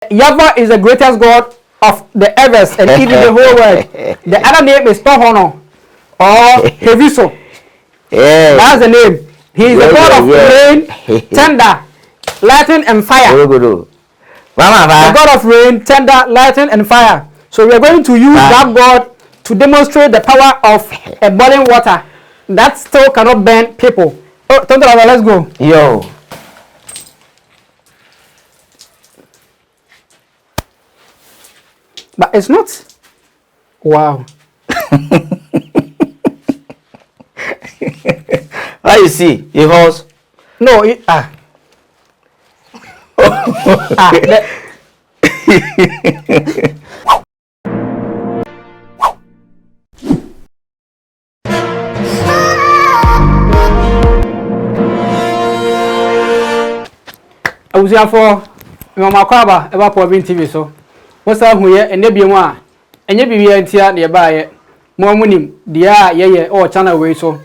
Yahweh is the greatest God of the heavens and even the whole world. The other name is Tohono or Heviso. That's the name. He is the God of rain, thunder, lightning, and fire. The God of rain, thunder, lightning, and fire. So we are going to use that God to demonstrate the power of a boiling water that still cannot burn people. Oh, Thonthor, let's go. Yo. But it's not. Wow. How you see? It was. No, I was here for Mama Kwaba about Paulvin TV so. What's up here and nebi one and ye be here nearby more money dear ye or channel way so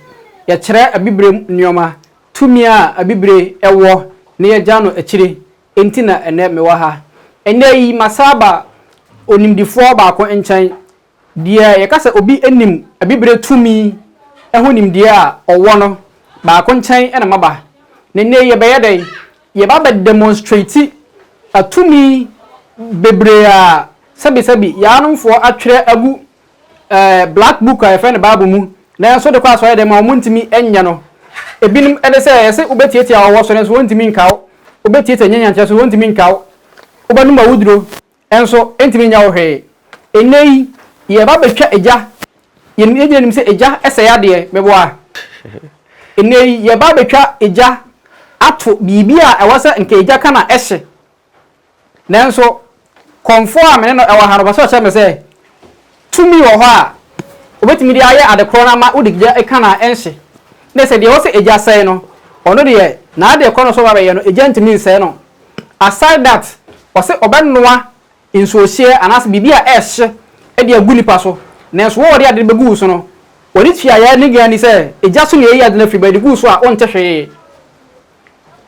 ye chere a bibre nyoma to me a bibre ewo near jano a chiri entina and net me waha and ye masaba onim the four bako en chan dear ye kasa obi enim a bibre to me a hunim dear or one bako chan and a maba nene ye bayade ye baba demonstrate a to me bebrea sabi yanum for atwere agu black book I find the bible mu na so de kwa so de ma omuntimi enya no ebinim ede se ubetietia wo so ne so wontimi nkaw ubetietia nyanya ntia so wontimi nkaw ubanu ma wuduro enso entimi nya wo hwe enei ye ba betwa eja ye nim se eja ese ya de meboa enei ye ba betwa eja ato bibia ewasa nke eja kana ehye nanso conform me no e wa haro so che me say tumi wo ho a obetimi dia ye adekro na ma odigja e kana enhye na se de wo se eja sai no ono de na ade kono so ba be ye no eja ntimi sai no aside that wo se obenoa inso hie anas bibia ehye e de agu nipa so nanso wo de ade begu so no woni tia ya ni ga ni say eja so ne ye ade na fi ba de gu so a on tehwe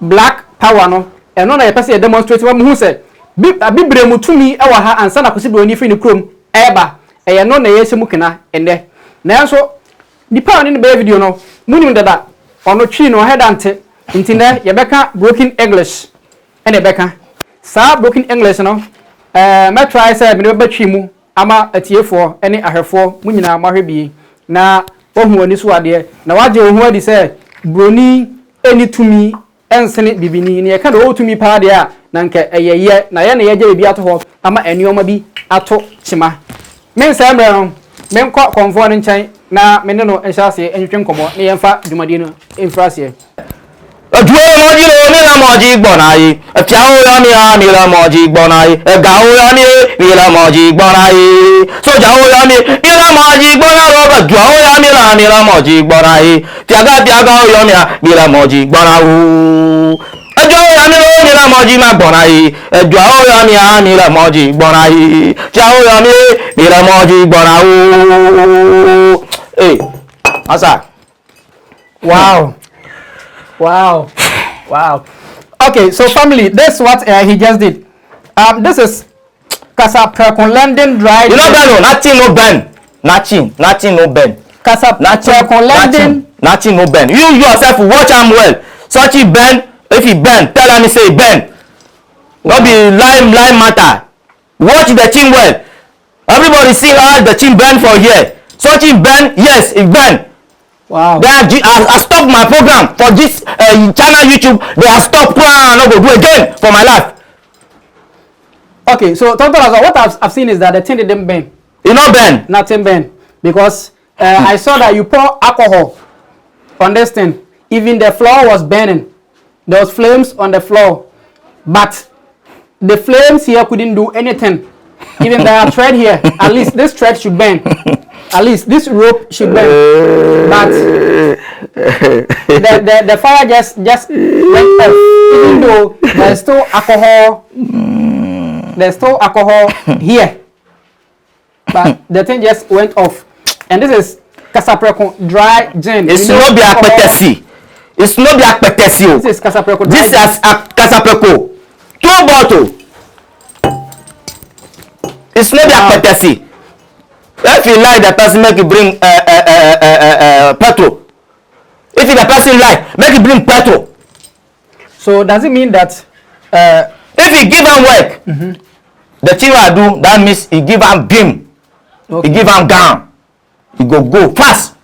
black power no eno na ye pese demonstrate wa mu hu say bibre mutumi ewa ha ansa na kosi broni fi ni krom eba eye no na yese mukena ende nanso nipa oni ne be video no munim dada ono twi no hedante ntine ye beka broken english ene beka sa broken english no me try say me be twi mu ama atiefo ene ahwefo munyina mahwebi na ohu oni so ade na waje ohu adi say broni eni tumi ensene bibini ne ye ka do tumi pa de a na nke eyeye na ye na ye je bi ato ho ama enioma bi ato chima men sa mre no men kwa konfo ne nchan na men no enhyase enhwetwe nkomo ne yemfa dwumadi no enfrase Aduo moji lo ni la moji gbonayi afiawo yo ni la moji gbonayi egawo yo ni la moji gbonayi sojawo yo ni la moji gbonaro aduo yo ni la moji gbonayi tiaga yo ni la moji gbonawo aduo yo ni la moji ma gbonayi aduo yo ni la moji gbonayi tiawo yo ni la moji gbonawo asa Wow. Okay, so family, that's what he just did. This is Casaprecon London dry. You know Ben, nothing no Ben. Nothing no Ben. Casaprecon London. Nothing no Ben. You yourself watch him well. Search it Ben. If he Ben, tell him say Ben. Not be line matter. Watch the team well. Everybody see how the team Ben for here. Search it Ben. Yes, it Ben. Wow. They I stopped my program for this channel YouTube. They have stopped. No go do again for my life. Okay, so Thonthor Lazoa, what I've seen is that the thing didn't burn. You know burn? Nothing burn because I saw that you pour alcohol on this thing. Even the floor was burning. There was flames on the floor, but the flames here couldn't do anything. Even the thread here, at least this thread should burn. At least this rope should burn. But the fire just went off. Even though there's still alcohol. There's still alcohol here. But the thing just went off. And this is Casaprecon dry gin. It's not be akpetesi. It's not be akpetesi. This is Casaprecon. This is Casaprecon. 2 bottles. It's not their courtesy. If you like the person, make you bring petrol. If the person like, make you bring petrol. So does it mean that if you give them work, the thing I do, that means you give them beam, you give them gown, you go fast.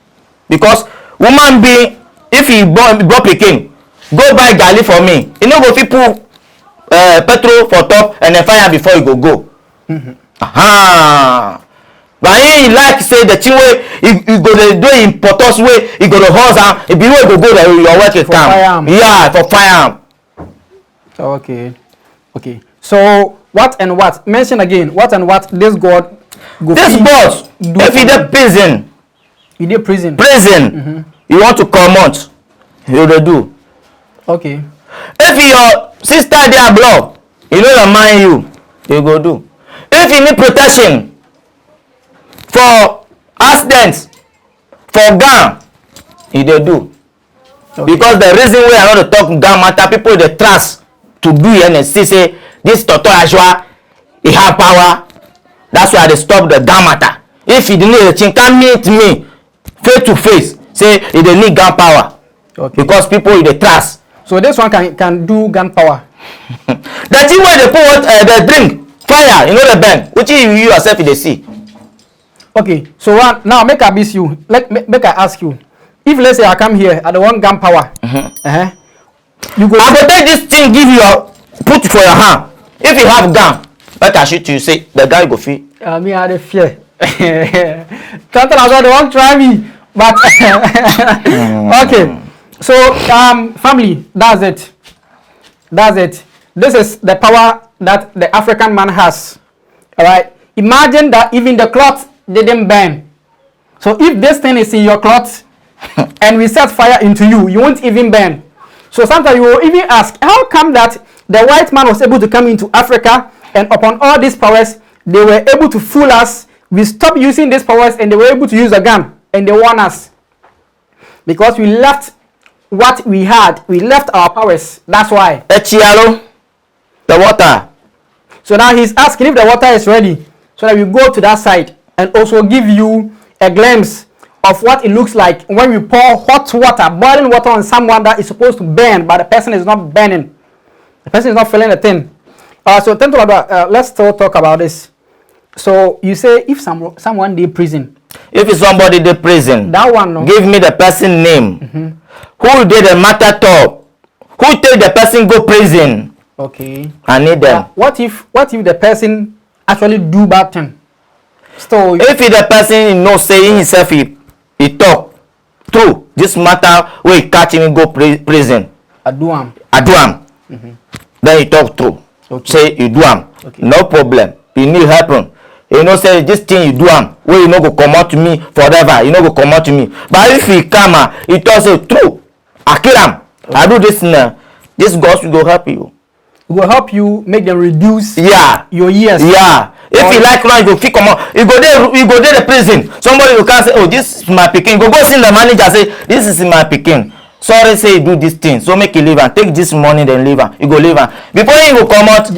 Because woman being, if you born pikin, go buy garlic for me. You know go people petrol for top and then fire before you go. But he like say the thing way you go to do in potos way, you go to horse and if you go there your work is come. Yeah, for fire. Okay. So what and what? Mention again. What and what this God go this boss if he dey prison. You dey prison. You want to come out, you will do. Okay. If your sister dey abroad, you know the mind you go do. If you need protection for accidents, for gun, you dey do. Because the reason why I want to talk gun matter, people dey trust to do and see say this Thonthor Lazoa, he have power. That's why they stop the gun matter. If you need a thing, can meet me face to face. Say they need gun power. Because people they trust. So this one can do gun power. The thing where they put they drink fire, you know the bang, which you yourself they see. Okay, so now make I ask you. Make I ask you. If let's say I come here, I don't want gun power. You go. I go take this thing, give you put for your hand. If you have gun, let I shoot you. Say the guy go feel. Me I dey fear. Thonthor Lazoa they won't try me, but okay. So family, that's it. This is the power that the African man has. All right. Imagine that even the cloth didn't burn. So if this thing is in your cloth and we set fire into you, you won't even burn. So sometimes you will even ask, how come that the white man was able to come into Africa and upon all these powers, they were able to fool us. We stopped using these powers and they were able to use a gun and they won us. Because we left what we had. We left our powers. That's why. The water. So now he's asking if the water is ready. So that we go to that side and also give you a glimpse of what it looks like when we pour hot water, boiling water on someone that is supposed to burn, but the person is not burning. The person is not feeling a thing. So Thonthor Lazoa, let's still talk about this. So you say if someone did prison. If somebody did prison, that one no. Give me the person name. Who did the matter talk? Who tell the person go prison? Okay. I need them. What if the person actually do bad thing? So if the person no saying himself he talk true, this matter where he catch him go prison. I do am. Then he talk true. Okay. Say you do am. Okay. No problem. You need help. You know say this thing you do am where you no go come out to me forever. You no go come out to me. But if he come he talk say true, I kill him. Okay. I do this now. This gospel will help you. It will help you make them reduce your years. Yeah. If you like now, you go fit come out. You go there the prison. Somebody will come say, oh, this is my pikin. Go see the manager say, this is my pikin. Sorry, say you do this thing. So make you leave and take this money, then leave her. You go leave her. Before you go come out.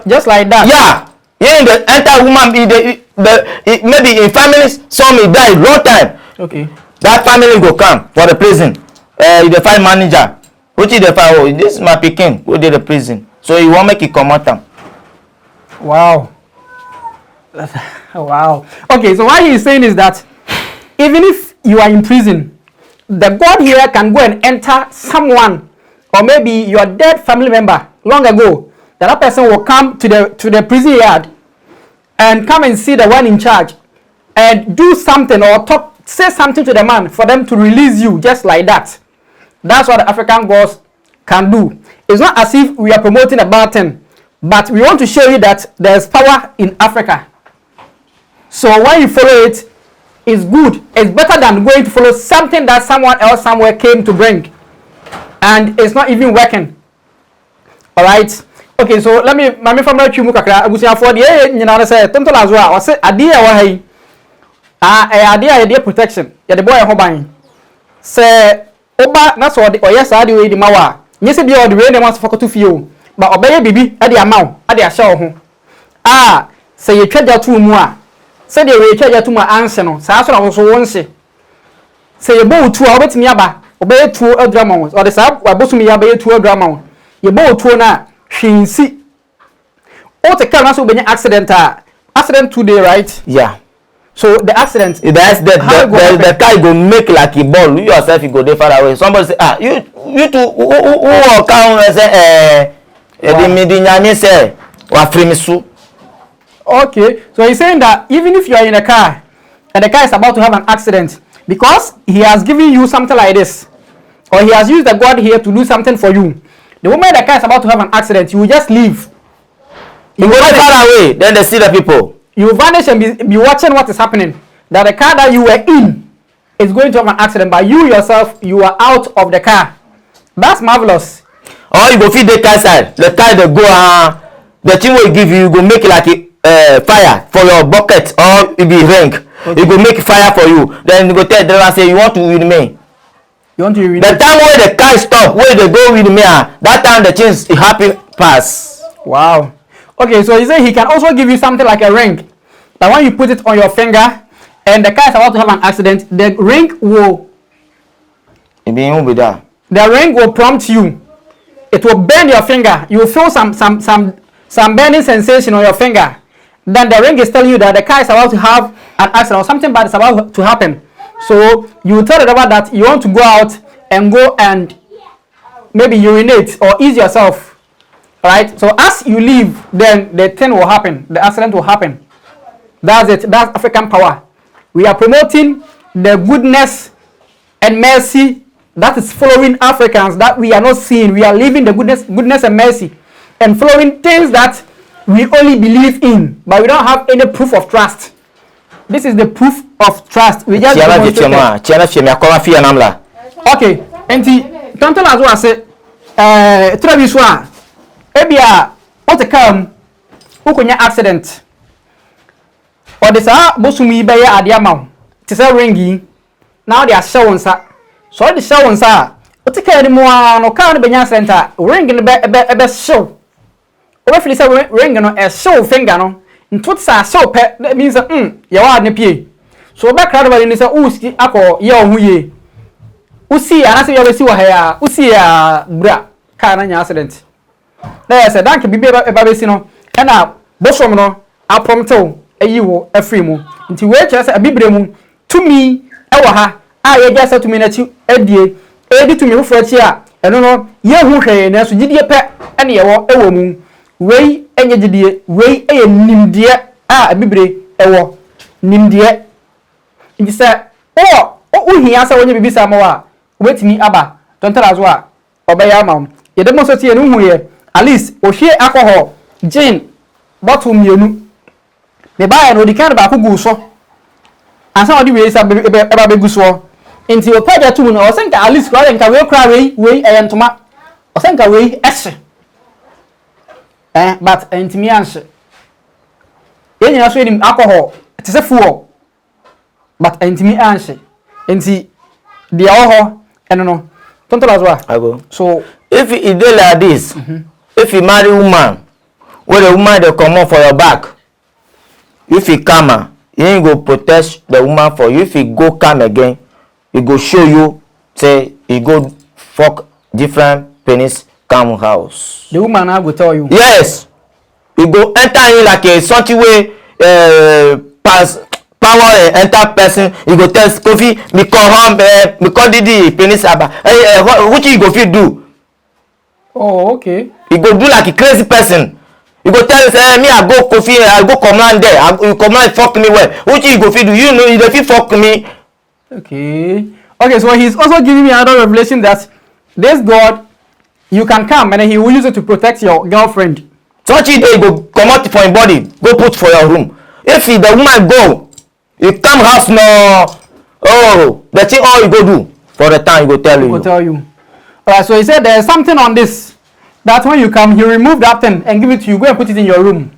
Just like that. Yeah. You the enter woman maybe in families, some may die long time. Okay. That family go come for the prison. You find manager. Which is the find, oh, this is my pikin. Go to the prison. So you won't make it come out. Wow. Wow. Okay, so what he is saying is that even if you are in prison, the God here can go and enter someone, or maybe your dead family member long ago. That person will come to the prison yard and come and see the one in charge and do something or say something to the man for them to release you just like that. That's what the African gods can do. It's not as if we are promoting a bad thing, but we want to show you that there's power in Africa. So when you follow it, it's good. It's better than going to follow something that someone else somewhere came to bring. And it's not even working. Alright? Okay, so let me family chimu kakra abusia for the nyina say Thonthor Lazoa o say ade e wa hai ade a ye protection ye the boy ho ban say oba na so de oyɛ saa de we di mawa nyese bia o de we dem aso fokoto fie o ba obeye bibi ade amaw ade ahye wo ho say you treasure too more. Say they will treasure too more answer no. Say aso na wo so won se. Say you bow two obetimi aba, obey two drama or the sa abosumi ya be two drama. You bow two na hwinsi. O te car na so be accident today, right? Yeah. So the accident, the car go make like a ball. You yourself you go there far away. Somebody say, you two who come and say the medinyane say wa frimisu. Okay, so he's saying that even if you are in a car and the car is about to have an accident, because he has given you something like this, or he has used the God here to do something for you, the moment the car is about to have an accident, you will just leave. You go far away, then they see the people. You vanish and be watching what is happening. That the car that you were in is going to have an accident, but you yourself, you are out of the car. That's marvelous. Or you go feed the car side. The car they go the thing will give you go make like a fire for your bucket or it be rank. Okay. It go make fire for you. Then you go tell the driver say you want to with me. You want to with the time where the car stop, where they go with me, that time the things it happen pass. Wow. Okay, so he said he can also give you something like a ring. That when you put it on your finger and the car is about to have an accident, the ring will prompt you. It will bend your finger. You will feel some burning sensation on your finger. Then the ring is telling you that the car is about to have an accident or something bad is about to happen. So you will tell the driver that you want to go out and go and maybe urinate or ease yourself. Right? So as you leave, then the thing will happen. The accident will happen. That's it. That's African power. We are promoting the goodness and mercy that is following Africans that we are not seeing. We are living the goodness and mercy and following things that we only believe in, but we don't have any proof of trust. This is the proof of trust. We just okay. And Thonthor Lazoa say, Traviswa. Ebia what come who konya accident or the sa bosumi be ya ade ama ti say ringi now they are showing sa so the showing sa what ka ni mo no ka no benya accident a ring no be show o feel say ring no e show finger no nto sa show pe that means ya wa ne pie so be kra do ni say uski akọ ye ohu ye usi anase ya be si wa ha ya usi ya bra ka na nya accident. There said, "Thank you, Babesino." And now, Bosomo, I prompto a you a free moon. Until wait, just a bibremu to me, Ewaha. I just to me that you, Eddie, to me for a chair. And no, you who hay, and as you did your pet, and you are a woman. Way, and you did, way, a nim dear, a bibre, ewo, nim dear. And you said, oh, he answer when you be some more. Wait me, Abba, Thonthor Lazoa, obey your mom. You don't see a room here. At least, or share alcohol, gin, bottle mienu. The buyer no the kind of baku so. And some of the ways are baby so. Into your pay to or think at least cry and carry cry way and toma. Or think away extra. But into me answer. Then you him alcohol. It is a fool. But into me answer. Into the alcohol and no. Thonthor Lazoa. I go. So if it dey like this. If you marry woman, when the woman they come up for your back, if you come, you ain't go protect the woman for you. If you go come again, he go show you, say, he go fuck different penis come house. The woman I will tell you. Yes. He go enter in like a something way pass power enter person. He go tell Kofi, me call Didi penis aba. What you go fit do? Oh, okay. You go do like a crazy person. You go tell say me I go Kofi, I go command there. You command fuck me well. What you go fit do? You know you don't fuck me. Okay. Okay, so he's also giving me another revelation that this God, you can come and then he will use it to protect your girlfriend. Such a day go come out for your body, go put for your room. If the woman go, you come house no. Oh, that's it all you go do for the time you go tell you. Will tell you. Alright, so he said there's something on this that when you come, he remove that thing and give it to you. Go and put it in your room.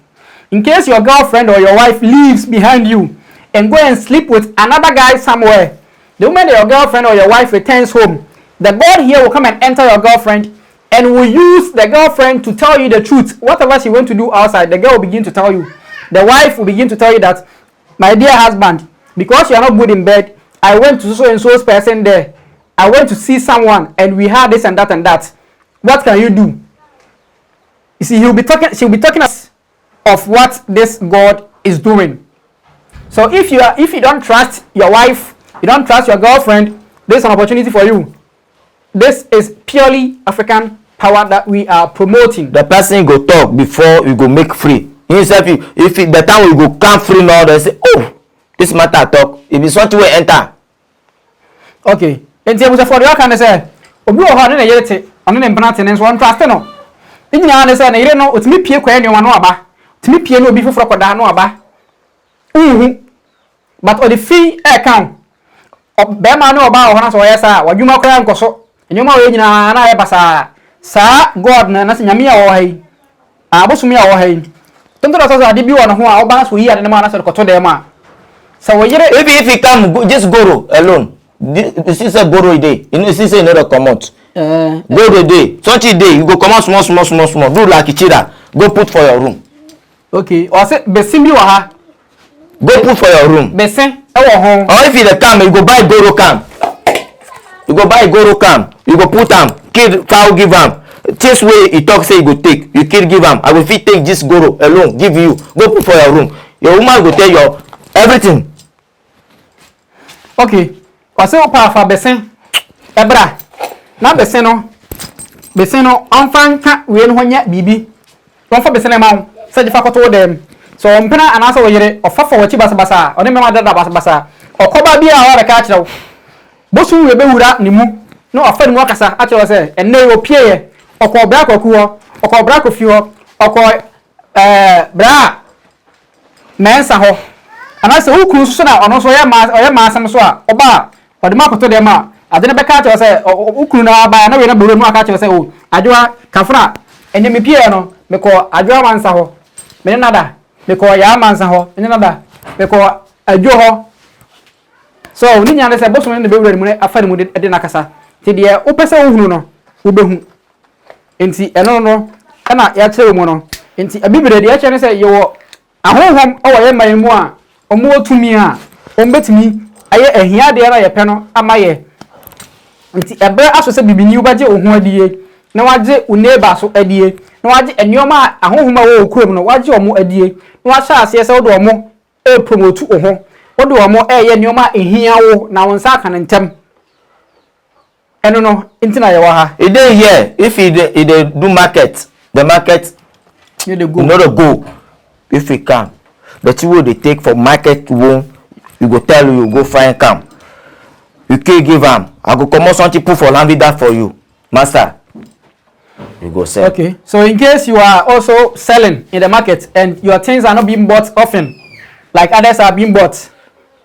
In case your girlfriend or your wife leaves behind you and go and sleep with another guy somewhere, the moment your girlfriend or your wife returns home, the God here will come and enter your girlfriend and will use the girlfriend to tell you the truth. Whatever she wants to do outside, the girl will begin to tell you. the wife will begin to tell you that, my dear husband, because you are not good in bed, I went to so and so's person there. I went to see someone and we had this and that and that. What can you do? You see, she'll be talking of what this God is doing. So if you don't trust your wife, you don't trust your girlfriend, there's an opportunity for you. This is purely African power that we are promoting. The person go talk before you go make free. Himself, if the time we go come free now, they say, oh, this matter talk. If it's something we enter. Okay. And say, for the can say, obi o ha na yete, ono ne mpana tene so on trust no. Inyina na say na yire no otimi pie kwa enwa no aba. Otimi pie no obi foforo koda no aba. But on the fee account, bema no oba o na so yesa, wadwuma kwa nkoso. Enyoma we nyina na ye basa. Sa God na se nyame a wo hai. Abosumi a wo hai. Tonto so ade bi wo no ho a oba so yi ade na ma na so koto dem a. So we yire if he come just go alone. This is a borrow day. You know, this is another commot. Borrow day. Such a day, you go come out small. Do like Ichira. Go put for your room. Okay. Or say, Besimbi waha. Go put for your room. Besin. Home. Or if you come, you go buy goro cam. You go put them. Kid fowl give them. This way he talk say you go take. You kid give them. I will fit take this goro alone. Give you. Go put for your room. Your woman go tell you everything. Okay. Ose opa fa besen ebra na besen no onfan ka we no honya bibi onfa besen e mawo se difa koto dem so ompena anasa wo yire ofafa wachi basa one mema dada basa okoba bi a wa ka kirew bosu we be wura ni mu no ofa ni mu akasa a kirew se enne yo pie ye okobra kwaku ho okobra kofi ho bra mensa ho anasa ukuru so na ono so ye ma asem so a oba odima koto dem a ade ne beka cha say ukuru na aba na we na boro mu aka cha say o adwa kafra ene me pie no me ko adwa mansa ho me nada me ko ya mansa ho ene nada me ko adwo ho so ni nya ne say boso ne be wura mu ne afari mu de na kasa ti de o pese wo hunu no wo behu enti eno no na ya chere mu no enti abibire de ya chere say yo ahohom o wo ye man mu a omo otumi a ombetumi aye ehia de na ye pe no amaye nti ebe aso se bibini ubaje ohun adie na waje uneba so adie na waje enioma ahohoma wo okurom no waje omo adie na washa ase se wodo omo e promote ohun wodo omo ye enioma ehia wo na wonsa aka ntem eno no nti na ye wa ha e dey here if e dey do market the market you dey go no dey go if e can the two wey dey take for market won you go tell you go find camp you can give am I go comot something put for land that for you master you go sell. Okay, so in case you are also selling in the market and your things are not being bought often like others are being bought,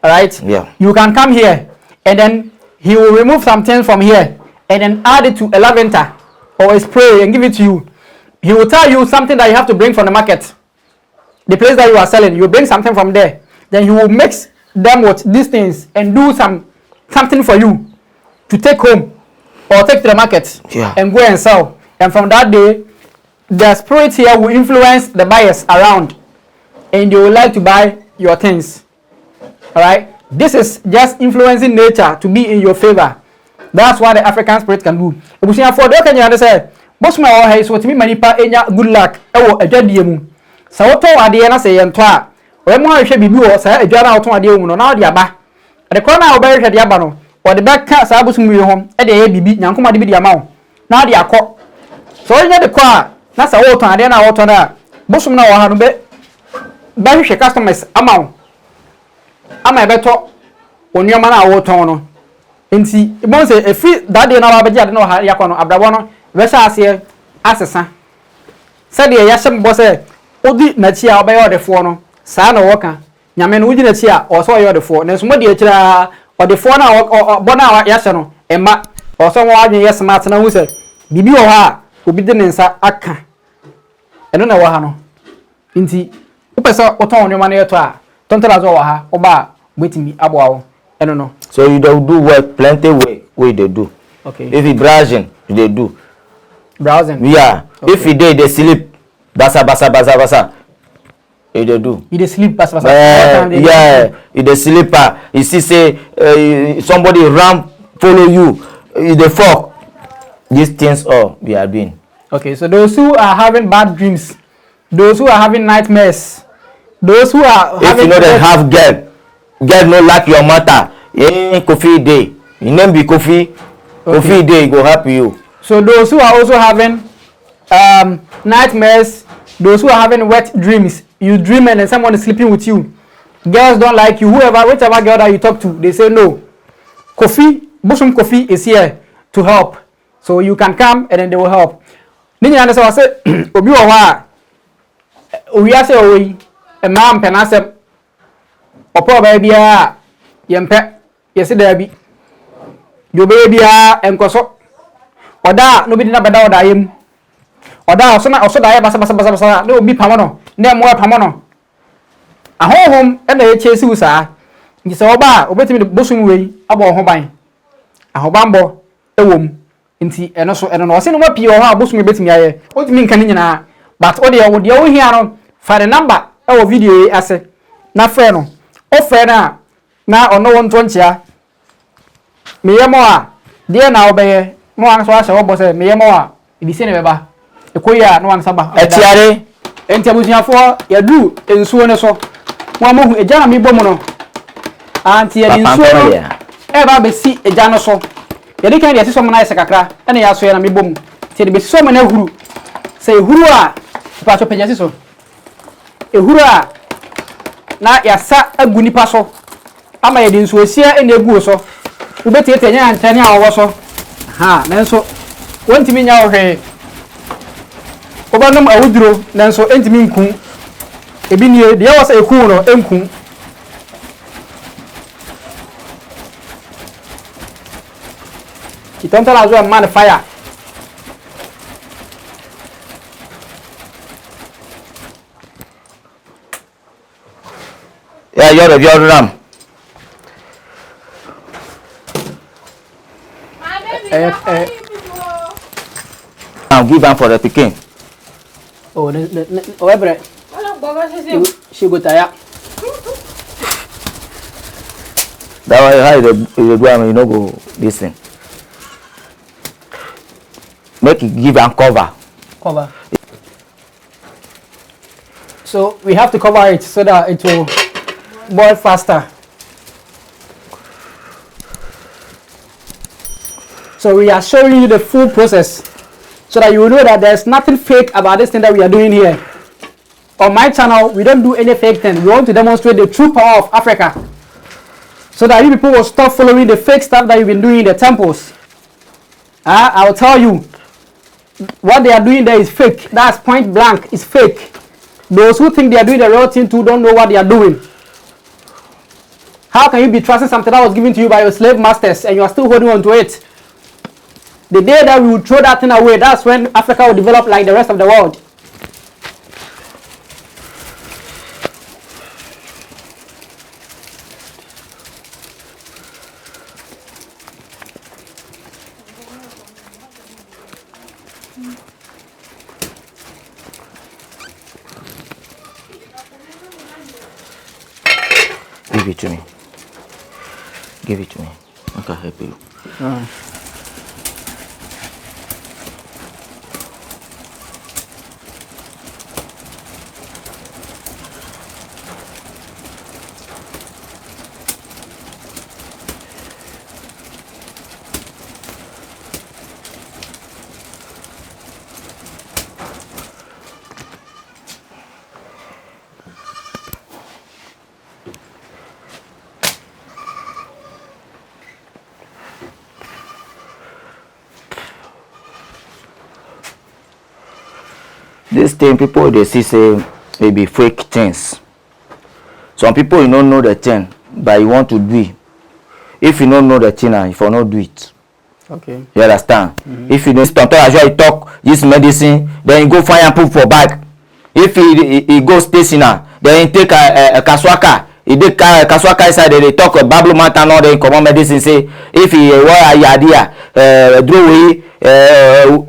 all right, yeah, you can come here and then he will remove some things from here and then add it to a lavender or a spray and give it to you. He will tell you something that you have to bring from the market, the place that you are selling. You bring something from there, then he will mix them with these things and do something for you to take home or take to the market, yeah, and go and sell. And from that day, the spirit here will influence the buyers around and they will like to buy your things. All right, this is just influencing nature to be in your favor. That's what the African spirit can do. Ebusia for the can you say boss my or hey so to me manipa enya good luck ewo adwadie mu sa woto ade na say yento a we mo hwehwe bibi wo sa adwara woto ade mu no na ode aba de ko na wo be hwehwe de aba no wo de beka sa bosu mu ho e de ye bibi nyankoma de bi de ama wo na ode akọ so nya de ko a na sa woto ade na woto na bosu na wo ha no be hwehwe customers ama wo ama e beto onioma na woto no enti ibon say e free that day na wa beji ade na ha yakọ no abrabo no besha ase asesa said ye yasem bo say odi na chi a obaye odefo no saa na woka nyame no ugi na chi a o so ye odefo na so modi e kira odefo na bo na yase no emma o so wo adwen yes smart na hu say bibi wo ha obi de nsa aka eno na wo ha no nti upesa oton onema na yeto a tontara zo wo ha oba betimi aboa wo eno no so you do work plenty way they do. Okay, if you browsing they do browsing, yeah, okay. If you dey sleep basa They do. You dey sleep pass. Yeah, you dey sleeper. You see say somebody ram follow you. You dey fuck. These things all we are doing. Okay, so those who are having bad dreams, those who are having nightmares, those who are if you know they have girl no like your matter, Kofi day. Your name be Kofi. Okay. Kofi day go help you. So those who are also having nightmares, those who are having wet dreams, you dream and then someone is sleeping with you. Girls don't like you. Whichever girl that you talk to, they say no. Kofi, Bushum Kofi is here to help. So you can come and then they will help. Then you understand what I say? Obi wa we are say a man penasem opo baby yempe yesi dabi. Yo baby enkoso. Oda no bi na beda oda yem. Oda oso da ya basa no obi pamono. Na mo pamono. Ahohom e na ye chesi usa. Ngi se oba obetimi de bosum wei abo ho ban. Ahobambo ewom. Nti eno no ose no mapi o ha bosum betimi aye. Otimi nka ni nyina. But o de o hia no fa the number e wo video yi ase. Na frɛ no. O frɛ na ono wonto nchia. Meyemo a de na obeye mo an so ahye wo bo se meyemo a edise ne beba. Ekoyi a no an saba. Etiare enti abusuafo ya du ensuo ne so. Mo amohu eja na me bomu no. Anti ya ensuo no. E ba be si eja no so. Yedi kan de so mo na ise kakra ene ya so ya na me bomu. Ti de be so mo na huru. Se huru a pa so pejasi so. Ehuru a na ya sa agu nipa so. Ama yedi ensuo sia ene egu so. Ubeti etenya antene a wo so. Ha, nanso wontimi nya ohwe. Obanum awuduro nanso entimi nku. Ebi nie de ya wasa eku no enku. Thonthor Lazoa man fire. Yeah, you're the ram. I'll give them for the picking. Oh, every she go tire. That way, how you go, you know, go listen. Make it give and cover. Cover. So we have to cover it so that it will boil faster. So we are showing you the full process so that you will know that there's nothing fake about this thing that we are doing here. On my channel, we don't do any fake thing. We want to demonstrate the true power of Africa so that you people will stop following the fake stuff that you've been doing in the temples. I will tell you, what they are doing there is fake. That's point blank. It's fake. Those who think they are doing the real thing too don't know what they are doing. How can you be trusting something that was given to you by your slave masters and you are still holding on to it? The day that we will throw that thing away, that's when Africa will develop like the rest of the world. Give it to me. Give it to me. I can help you. This thing people they see say maybe fake things. Some people you don't know the thing, but you want to do it. If you don't know the thing, if you not do it. Okay. You understand? If you don't Thonthor Lazoa you talk this medicine, then you go find and put for bag. If he go stationer, then he take a kaswaka. He take kaswaka inside, they talk a Bible matter now, then common medicine say if he draw away,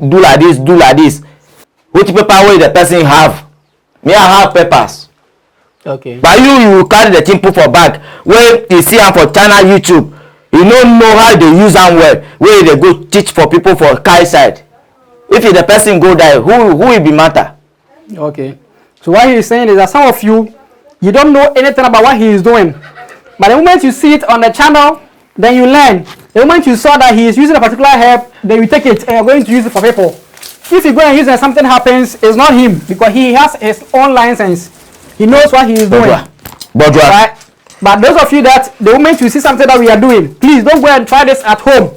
do like this, do like this. Which paper way the person have? Me I have papers. Okay. But you carry the thing put for bag. When you see am for channel YouTube, you don't know how they use am well. Where they go teach for people for Kai side. If the person go die, who will be matter? Okay. So what he is saying is that some of you don't know anything about what he is doing. But the moment you see it on the channel, then you learn. The moment you saw that he is using a particular herb, then you take it and you're going to use it for people. If you go and use it and something happens, it's not him because he has his own license. He knows what he is doing. Right? But those of you that the moment you see something that we are doing, please don't go and try this at home.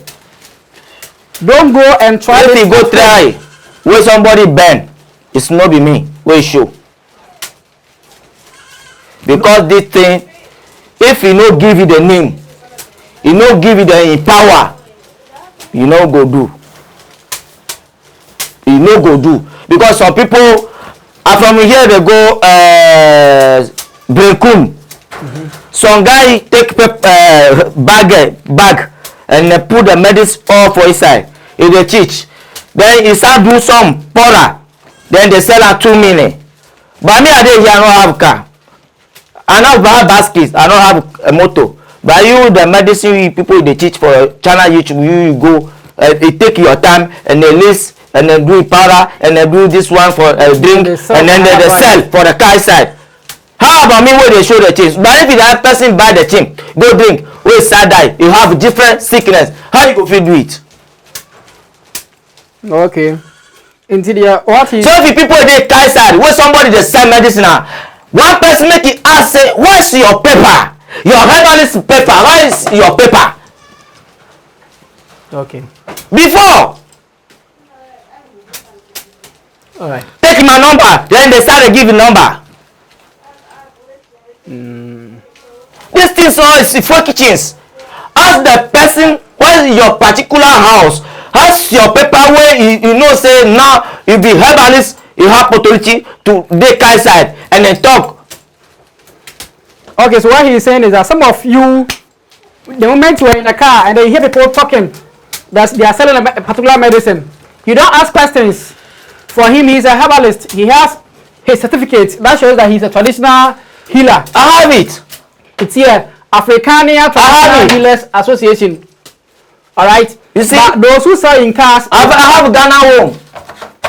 Don't go and try this. If you go try where somebody bend, it's not be me. Where show. Because this thing, if he no give you the name, he no give you the power, you no go do. You no go do. Because some people are from here, they go Brekum. Some guy take bag and they put the medicine all for inside. If they teach, then he start do some powder, then they sell at 2 million. But me, I dey here, I don't have car. I don't have baskets, I don't have a motor. But you, the medicine people they teach for channel YouTube, you go, it take your time and they list and then do powder and then do this one for drink and then they sell for the car side. How about me where they show the things? But if that person buy the thing, go drink, where sad die, you have different sickness. How you go fit do it? Okay. Indeed, what is... So if people dey car side, where somebody dey sell medicine, one person make it ask say, where's your paper? Your herbalist paper, where is your paper? Okay. Before. Alright. Take my number, then they start to give you number. These things all is for kitchens. Ask the person where your particular house. Ask your paper where you know say now you be herbalist, you have authority to dey car side and then talk. Okay, so what he is saying is that some of you, the moment you are in the car and then you hear people talking that they are selling a particular medicine, you don't ask questions. For him, he is a herbalist. He has his certificate that shows that he is a traditional healer. I have it. It's here, African Traditional Healers Association. All right. You see, but those who sell in cars, I have Ghana home.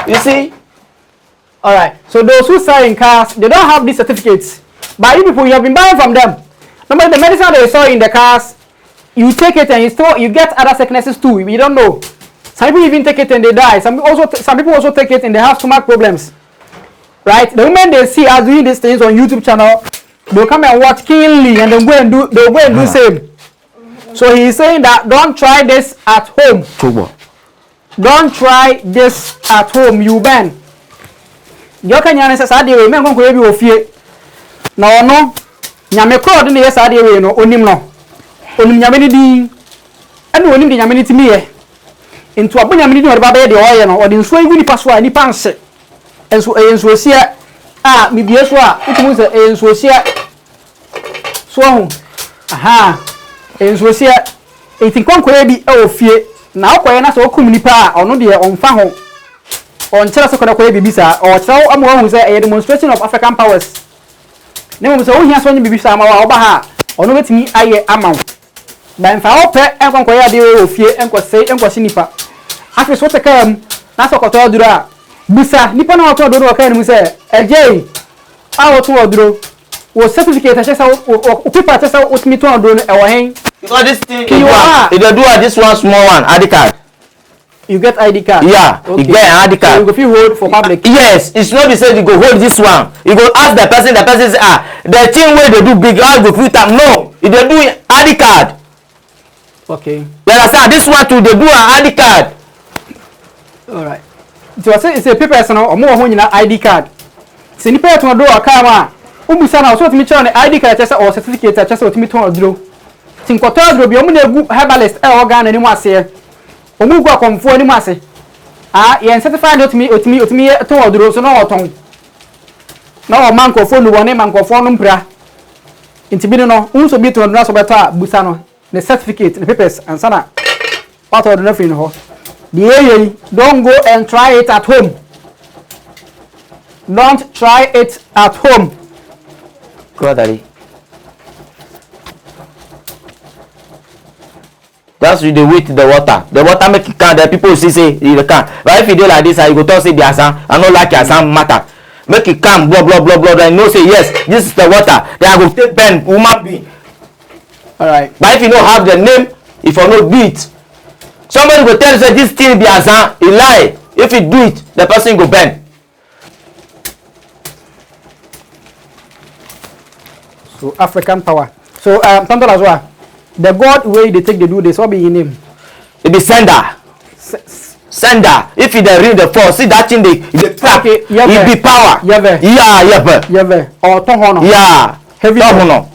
You see. All right. So those who sell in cars, they don't have these certificates. But you people, you have been buying from them. Remember the medicine they sell in the cars, you take it and you get other sicknesses too. You don't know. Some people even take it and they die. Some people also take it and they have stomach problems. Right? The moment they see us doing these things on YouTube channel, they'll come and watch keenly and they'll go and do the same. So he is saying that don't try this at home. Don't try this at home. You ban. You can answer Saturday. Men go be ofie. Na ono nyame crowd na yes ade we no onim no. Onim nyame ni din. Ene onim de nyame ni timi ye. Into abo nyame ni din ba be de oye no. Odi nso igu nipa so a nipa nse. Enso enso sia a mibie so a utumu se enso sia so ho. Aha. Enso sia etinkonkore bi e ofie na okoye na so okum nipa a ono de onfa ho. On kyerɛ sɛ kɔdakɔyɛ bibisa o kyerɛ amu hu sɛ a demonstration of African powers. Ne mo sɛ o hia so nyi bibisa ama wa oba ha ono betimi ayɛ ama wo. Ba mfa opɛ enkonkɔyɛ ade we ofie enkɔsɛ enkɔhye nipa. Afi so te kam na so kɔtɔ duro a bisa nipa na wɔtɔ duro ka ne mu sɛ ɛgye a wɔtɔ duro wo certificate kyerɛ sɛ o paper kyerɛ sɛ o timi tɔ duro no ɛwɔ hen. Because this thing if they do this one small one ID card. You get ID card? Yeah, okay. You get an ID card. So you go feel hold for public? Yes, it's not be said you go hold this one. You go ask the person say, the thing where they do big, I go fit am. No, if they do ID card. Okay. You understand? This one too, they do an ID card. Alright. So I say it's a paper no, or more when you ID card. So ni paper to do a car umusa na so to me check on ID card or certificate just so to me to do. Tin koto do bi omu na egu herbalist e organ ani mu ase. Omu gu akomfo ani mu ase. Yen certified otimi to oduro so na oton. Na o man kofo nu woni man kofo no mpra. Inti bi no unso bi to oduro so beta busa no. The certificate, the papers and sana. What or nothing ho. The don't go and try it at home. Don't try it at home. Go daddy. That's with the weight the water. The water make it can. The people see say you can. But if you do like this, you go talk say biasa. I no like biasa matter. Make it calm, blah blah blah blah. Then no say yes, this is the water. Then I go take pen, woman being. All right. But if you don't have the name, if you no do it, somebody go tell you say this thing biasa. He lie. If you do it, the person go bend. So African power. So Thonthor Lazoa, the God way they take they do this. What be your name? It be sender. Sender. If you dey read the force, see that thing they trap. Okay, it be power. Yeve. Yeah. Or Tohono. Yeah. Heavy Tohono.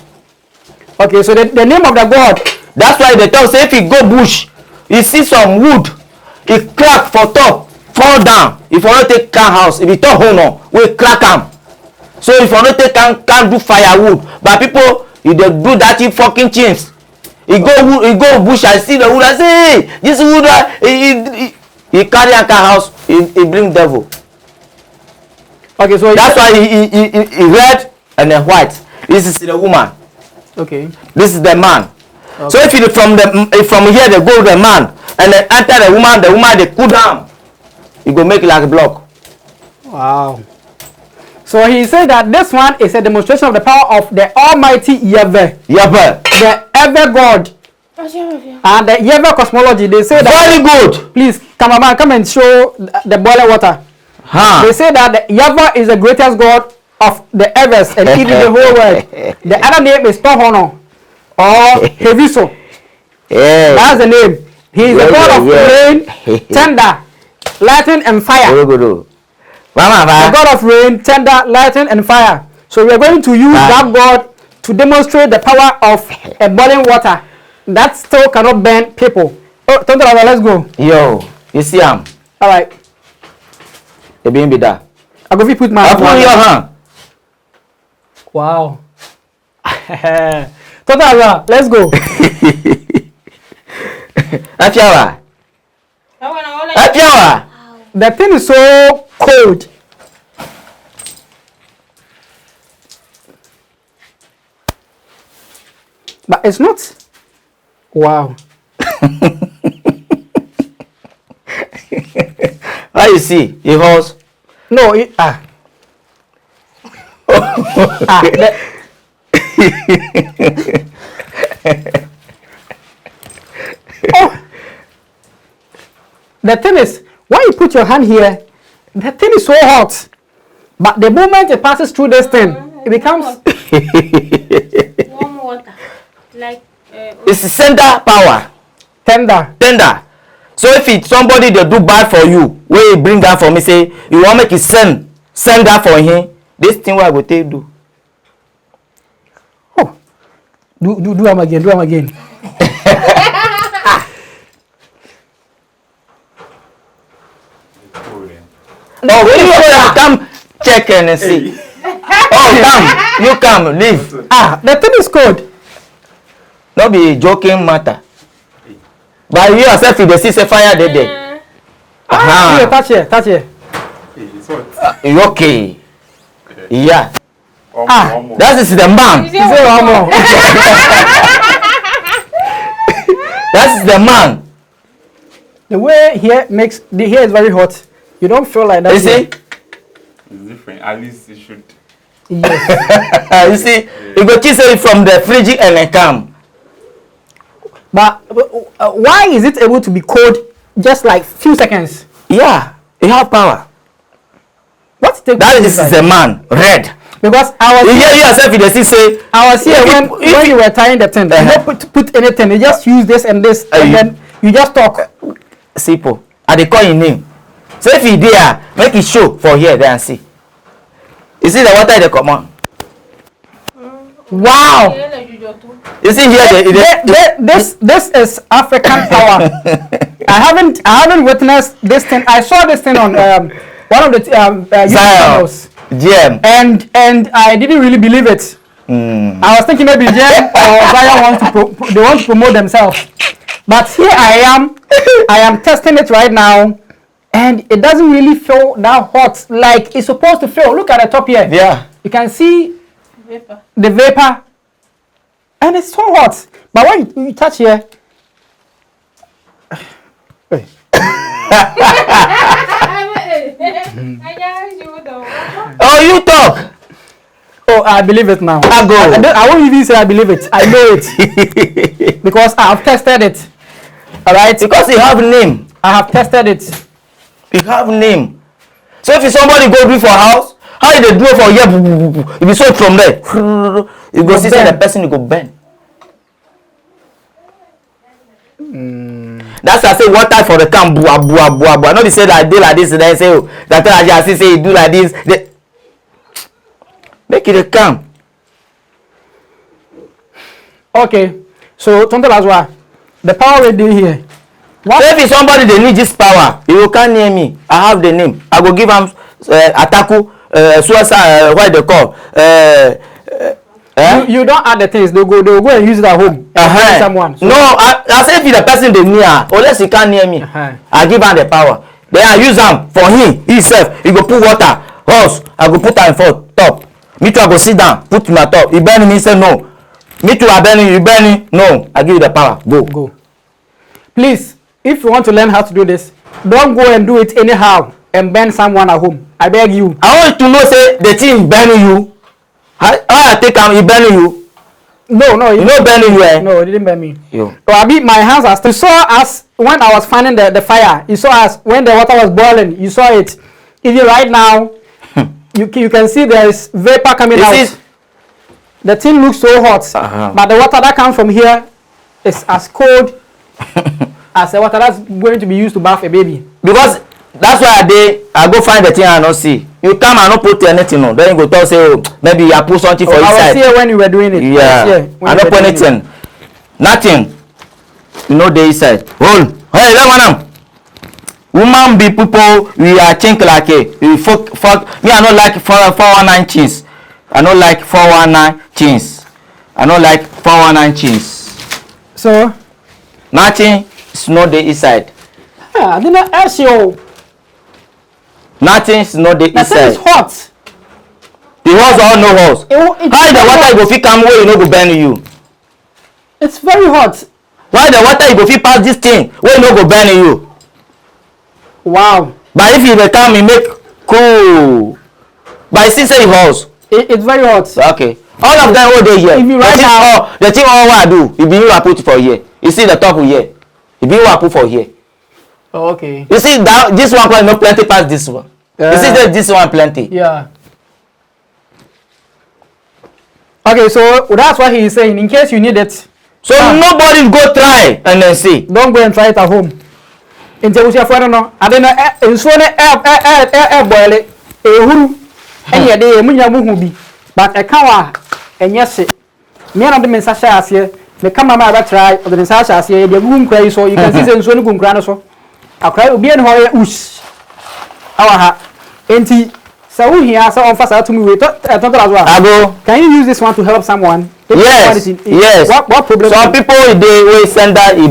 Okay, so the name of the God. That's why they tell say if you go bush, you see some wood, it crack for top, fall down. If you want to take can house, if you Tohono, we crack am. So if you want to take can do firewood, but people if they do that in fucking things. He go bush and see the wood and say, hey, this wood he carry a can house, he bring devil. Okay, so that's why he red and then white. This is the woman. Okay. This is the man. Okay. So if you from here they go to the man and then enter the woman they cool down. You go make it like a block. Wow. So he said that this one is a demonstration of the power of the Almighty Yahweh. Yahweh. The ever God. And the Yahweh cosmology. They say that. Very good. Please, cameraman, come and show the boiling water. Huh. They say that the Yahweh is the greatest God of the earth and even the whole world. The other name is Tohono or Heviso. Yeah. That's the name. He is the God of rain, thunder, lightning, and fire. The God of rain, thunder, lightning, and fire. So we are going to use that God to demonstrate the power of a boiling water that still cannot burn people. Oh, Thonthor Lazoa, let's go. Yo, you see him? All right. The being be that. I go put my. I put your hand. Wow. Thonthor Lazoa, let's go. Afiawa. Afiawa. The thing is so cold. But it's not. Wow. How you see? Your horse? No, the thing is, when you put your hand here, the thing is so hot. But the moment it passes through this thing, it becomes warm water. Like it's sender power. tender. So if it's somebody they do bad for you, where you bring that for me, say you want make it send that for him, this thing what I go take do. Oh, do them again. Oh, when you come check and see. Oh, come, leave. The thing is cold. No be joking matter. But you yourself, if they see say fire, they there. Here, touch here. You okay? Yeah. That is the man. That's the man. The way here makes the hair is very hot. You don't feel like that. You see? It's different. At least it should. Yes. You see, you go kiss it from the fridge and then come. But why is it able to be cold just like few seconds? Yeah, it have power. What's the That is the man, red. Because I was You hear yourself, you see say. I was here when you were tying the tent. You don't put anything. You just use this and this, and then you just talk. Simple. And they call your name. So if you there, make it show for here, there and see. You see the water they come on. Wow. You see here, this is African power. I haven't witnessed this thing. I saw this thing on one of the YouTube channels. GM. And I didn't really believe it. I was thinking maybe GM or Zion want to promote themselves. But here I am testing it right now, and it doesn't really feel that hot like it's supposed to feel. Look at the top here. Yeah. You can see Vapor. The vapor, and it's so hot. But when you touch here, hey. Oh, you talk. Oh, I believe it now. I go. I won't even say I believe it. I know it because I have tested it. All right. Because you have name. I have tested it. You have name. So if somebody go do for house, how they do it for here? If you sold from there, you go see the person you go bend. That's why I say water for the camp. Bua bua bua bua. Not they say that they like this. Then say oh, that I just say you do like this. They make it a camp. Okay. So Thonthor Lazoa, the power we do here. So if somebody they need this power, you can't near me. I have the name. I go give them Ataku, suicide, what they call. You don't add the things. They go and use it at home. Someone. So. No, I say if the person they near, unless he can't near me, I give him the power. Then I use them for him himself. He go put water, horse. I go put am for top. Me too, I go sit down, put my top. He burn me, say no. Me too, I burn you burn no. I give you the power. Go. Please, if you want to learn how to do this, don't go and do it anyhow and burn someone at home. I beg you. I want you to know say the thing burning you. How I take am, he burning you. No, you know burning you. No, it didn't burn me. Yo. So I beat my hands are still. You saw us when I was finding the fire. You saw us when the water was boiling. You saw it. Even right now, you can see there is vapor coming out. The thing looks so hot, but the water that comes from here is as cold as the water that's going to be used to bath a baby. Because that's why I go find the thing I not see. You come and not put anything on. Then you go tell say oh, maybe you put something for inside. I was here when you were doing it. Yeah. I don't put anything. Nothing. You know the inside. Hold. Hey, let one. Woman be people. We are think like a. We fuck. Me I don't like 419 cheese. I don't like 419 cheese. I don't like 419 cheese. So. Nothing. It's not the inside. I did not ask you. Nothing is not the inside. It's hot. The horse or no horse? How the water go fit come where you no go burn you? It's very hot. Why the water you go fit pass this thing where you no go burn you? Wow. But if you dey come, you make cool. But you still say horse. It's very hot. Okay. All of them all dey here. If you right now, the thing all what I do, it be you I put for here. You see the top here. It be you I put for here. Oh, okay. You see that this one quite no plenty past this one. You see that this one plenty. Yeah. Okay, so that's what he is saying. In case you need it. So nobody go try and then see. Don't go and try it at home. In Jerusalem, I don't know. I don't know. In so air boil it. Ehuru. And yet they munya be. But a kawa and yes, me and the mensasha here. The camera might try or the mensasha here. The room cry so you can see the son of granoso. I cry will be in horror ush. Our enti so here so on fast to me with Thonthor Lazoa. I go. Can you use this one to help someone? Yes. Yes. What problem? Some people they will send that he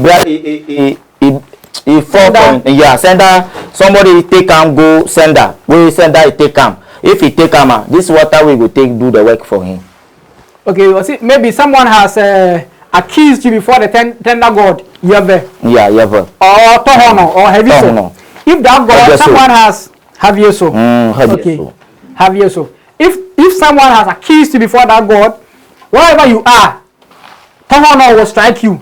4 point. Yeah, sender. Somebody take him go sender. We sender he take him. If he take him, this water we go take do the work for him. Okay, maybe someone has accused you before the tender God. Yeve. Yeah, Yeve. Or Tohono or have you so? If that God, someone has have you so? Okay. Have you so? If someone has accused you before that God, wherever you are, Tohono will strike you.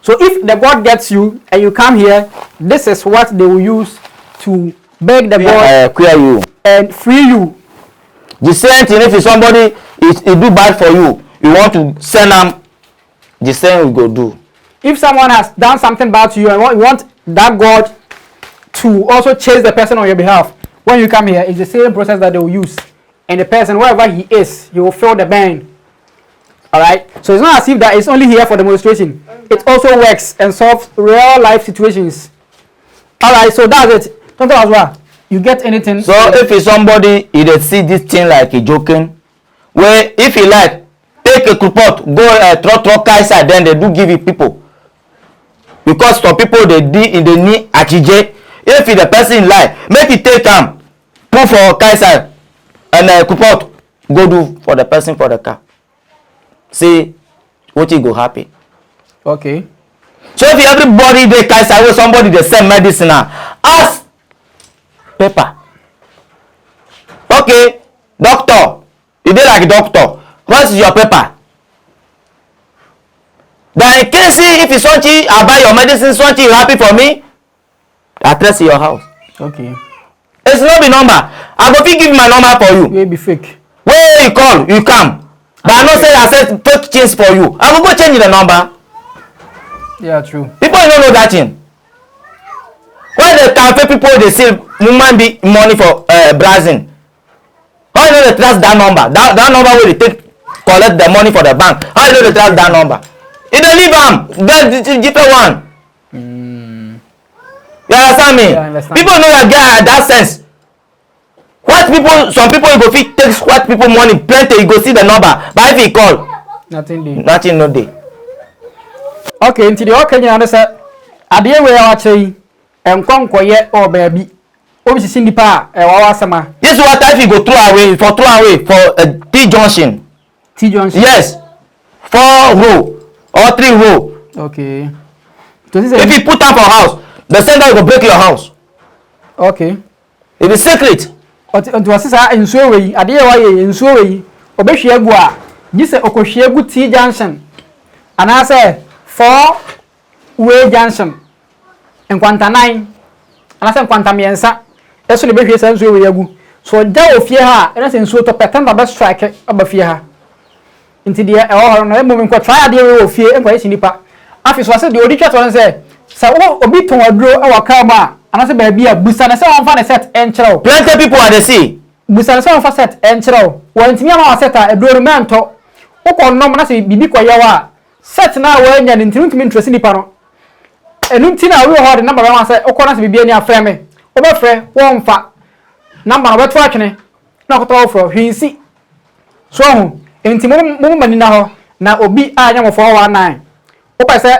So if the God gets you and you come here, this is what they will use to beg the God clear you and free you. The same thing if somebody is do bad for you, you want to send them, the same we go do. If someone has done something bad to you and you want that God to also chase the person on your behalf, when you come here, it's the same process that they will use. And the person, wherever he is, he will feel the burn. Alright? So it's not as if that it's only here for demonstration. It also works and solves real life situations. Alright, so that's it. Thonthor Lazoa, you get anything? So if it's somebody, he dey see this thing like a joking, where if he like, take a report, go throw Kaisa, then they do give it people. Because for people they need achije. If the person lie, make it take put for Kaisa and report. go do for the person for the car. See what you go happy. Okay. So if everybody they carry away somebody they sell medicine ask paper. Okay, doctor, you dey like doctor. What is your paper? Then in case if you something I buy your medicine, something you happy for me, address your house. Okay. It's not the number. I go fit give my number for you. Wey be fake. Where you call, you come. But I know say I said fake change for you. I will go change the number. Yeah, true. People don't know that thing. Why the cafe people they say woman be money for browsing? How you know they trust that number? That number where they take collect the money for the bank. How you know they trust that number? If they leave them, that's the different one. You understand me? Yeah, I understand. People know that get that sense. What people, some people you go fit take what people money plenty, you go see the number. But if you call, nothing no day. Okay, into the okay, you understand? Adie we awache enkonkoye or baby. Obi sindi pa wawa sama. This water if you go throw away for T junction. T junction. Yes. 4 row or 3 row. Okay. If you put up for house, the sender will break your house. Okay. It is secret. Onto asisa ensuo we adie wa ye ensuo we obehwe egu a gise okohwe egu T junction. Ana say 4 way junction. Enkwanta 9. Ana say enkwanta miensa. Eso ne behwe sa ensuo we egu. So da ofie ha, ena say ensuo to petanda be strike abafie ha. Nti de e ho no emo nko try ade we ofie enko ye sinipa. Afi so ase de odi twa to say sa obi ton aduro e waka ma ana say ba bia busa na say won fa ne set enchero. Plenty people are the see. Busa na say won fa set enchero. Won timi ama set a aduro mento. Ukon no na say bibi koyewa set na wa nya ne ntimi interest nipa no. Enu nti na we ho de number one say ukon na say bibi ani afre me. Obefre won fa number no beto atwene na koto ofro hwinsi. So ho enti mo mani na ho na obi anya mo 419. Opa say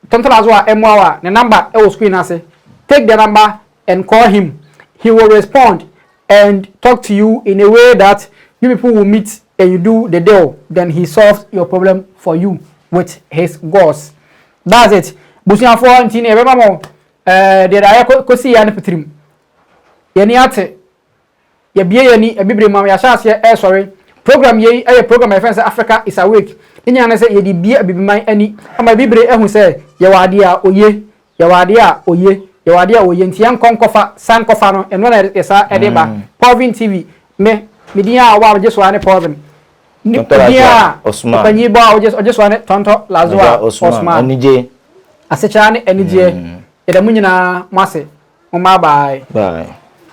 Thonthor Lazoa emwa the number e wo screen ase. Take the number and call him. He will respond and talk to you in a way that you people will meet and you do the deal. Then he solves your problem for you with his goals. That's it. Busia for ntini e bema mo de da kosi ya ne petrim. Ye ni ate. Ye bie ye ni ebibre mam ya shaase sorry. Program ye program my friends Africa is awake. Inya na say ye di bie abibiman ani ama bibre ehu say ye wade a oye ye wade a oye ye wade a oye ntian konkofa san kofa no eno na esa edeba Paulvin TV me dia a wa je so ane Paulvin ni dia Osman panyi ba oje so ane Thonthor Lazoa Osman anije asecha ne anije ye da munyina mase o ma bye